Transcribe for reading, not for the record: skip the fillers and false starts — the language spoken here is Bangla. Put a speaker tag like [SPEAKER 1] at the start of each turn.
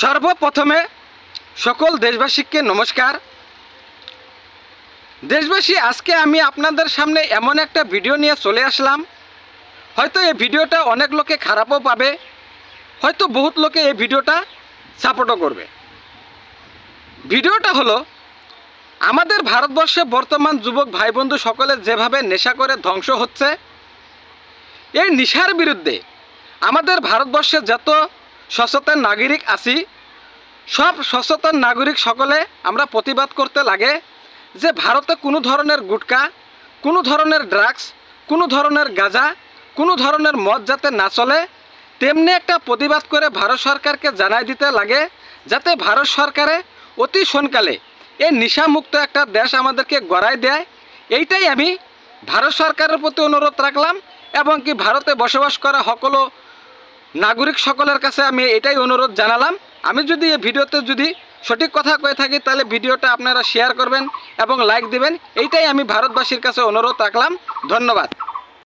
[SPEAKER 1] সর্বপ্রথমে সকল দেশবাসীকে নমস্কার। দেশবাসী, আজকে আমি আপনাদের সামনে এমন একটা ভিডিও নিয়ে চলে আসলাম। হয়তো এই ভিডিওটা অনেক লোকে খারাপও পাবে, হয়তো বহুত লোকে এই ভিডিওটা সাপোর্টও করবে। ভিডিওটা হলো আমাদের ভারতবর্ষে বর্তমান যুবক ভাই বন্ধু সকলে যেভাবে নেশা করে ধ্বংস হচ্ছে, এই নেশার বিরুদ্ধে আমাদের ভারতবর্ষে যত সচেতন নাগরিক আছি, সব সচেতন নাগরিক সকলে আমরা প্রতিবাদ করতে লাগে যে ভারতে কোনো ধরনের গুটকা, কোনো ধরনের ড্রাগস, কোনো ধরনের গাঁজা, কোনো ধরনের মদ যাতে না চলে, তেমনি একটা প্রতিবাদ করে ভারত সরকারকে জানাই দিতে লাগে যাতে ভারত সরকারে অতি সোনকালে এই নেশামুক্ত একটা দেশ আমাদেরকে গড়াই দেয়। এইটাই আমি ভারত সরকারের প্রতি অনুরোধ রাখলাম এবং কি ভারতে বসবাস করা সকল নাগরিক সকলের কাছে আমি এটাই অনুরোধ জানালাম। আমি যদি এই ভিডিওতে যদি সঠিক কথা কয়ে থাকি তাহলে ভিডিওটা আপনারা শেয়ার করবেন এবং লাইক দিবেন, এইটাই আমি ভারতবাসীর কাছে অনুরোধ রাখলাম। ধন্যবাদ।